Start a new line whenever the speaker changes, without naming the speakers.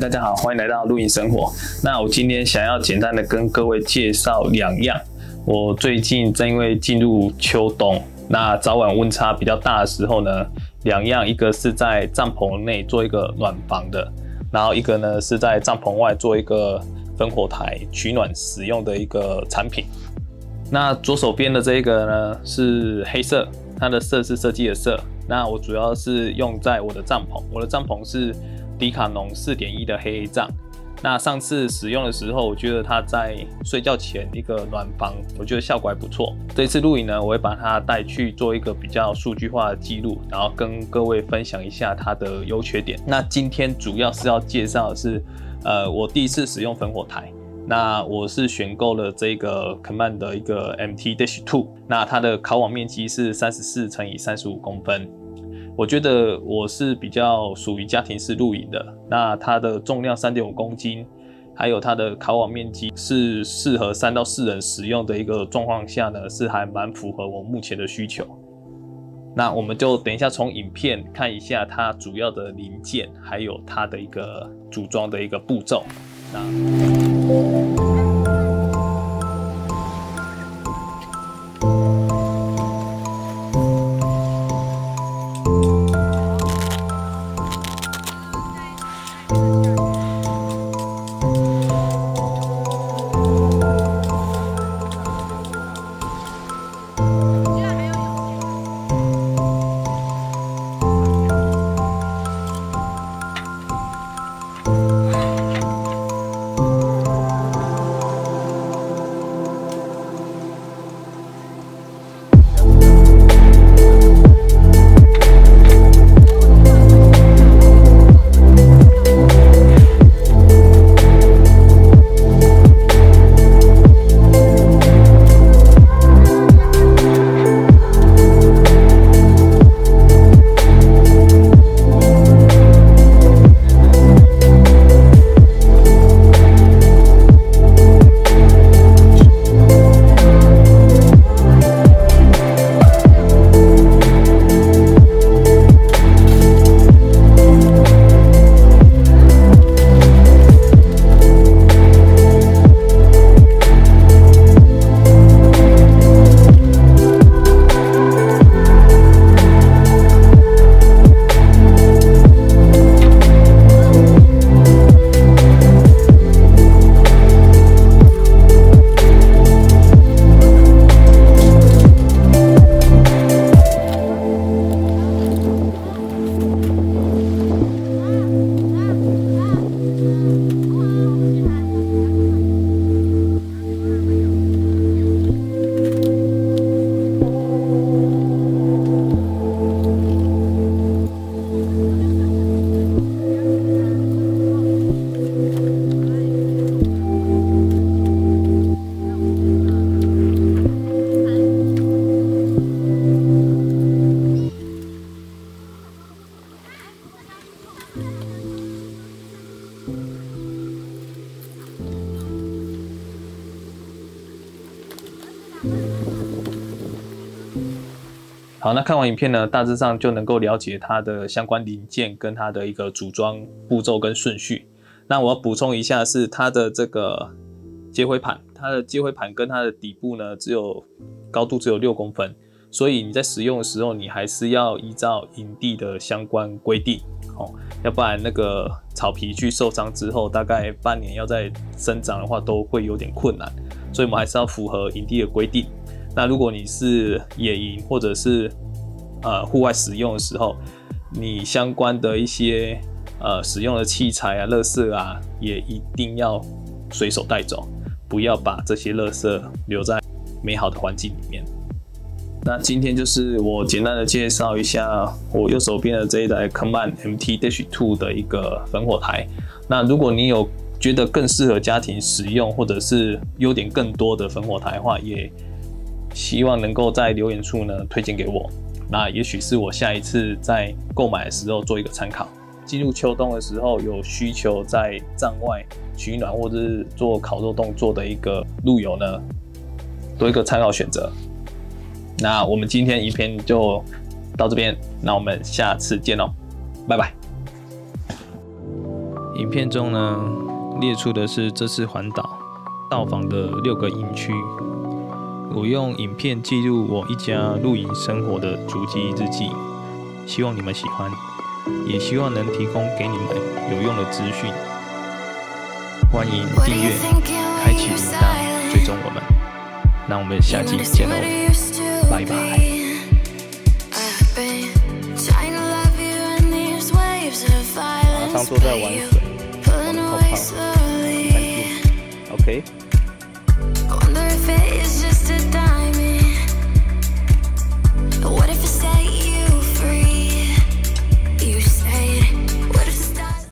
大家好，欢迎来到露营生活。那我今天想要简单的跟各位介绍2样。我最近正因为进入秋冬，那早晚温差比较大的时候呢，2样，一个是在帐篷内做一个暖房的，然后一个呢是在帐篷外做一个烽火台取暖使用的一个产品。那左手边的这一个呢是黑色，它的色是设计的色。那我主要是用在我的帐篷，我的帐篷是迪卡侬 4.1 的黑帐。那上次使用的时候，我觉得它在睡觉前一个暖房，我觉得效果还不错。这次录影呢，我会把它带去做一个比较数据化的记录，然后跟各位分享一下它的优缺点。那今天主要是要介绍的是，我第一次使用烽火台。那我是选购了这个 Command 的一个 MT-2， 那它的烤网面积是34×35公分。我觉得我是比较属于家庭式露营的，那它的重量 3.5 公斤，还有它的烤网面积是适合3到4人使用的一个状况下呢，是还蛮符合我目前的需求。那我们就等一下从影片看一下它主要的零件，还有它的一个组装的一个步骤。好，那看完影片呢，大致上就能够了解它的相关零件跟它的一个组装步骤跟顺序。那我要补充一下是它的这个接灰盘，它的接灰盘跟它的底部呢高度只有6公分，所以你在使用的时候，你还是要依照营地的相关规定要不然那个草皮去受伤之后，大概半年要再生长的话，都会有点困难，所以我们还是要符合营地的规定。那如果你是野营或者是户外使用的时候，你相关的一些使用的器材啊、垃圾啊，也一定要随手带走，不要把这些垃圾留在美好的环境里面。那今天就是我简单的介绍一下我右手边的这一台 Command MT-2 的一个烽火台。那如果你有觉得更适合家庭使用，或者是优点更多的烽火台的话，也希望能够在留言处呢推荐给我，那也许是我下一次在购买的时候做一个参考。进入秋冬的时候有需求在帐外取暖或者是做烤肉动作的一个路友呢，多一个参考选择。那我们今天影片就到这边，那我们下次见喽，拜拜。影片中呢列出的是这次环岛到访的6个营区。我用影片记录我一家露营生活的足迹日记，希望你们喜欢，也希望能提供给你们有用的资讯。欢迎订阅、开启铃铛、追踪我们。那我们下期见喽，拜拜。马上坐在玩水，往后跑，很近。OK。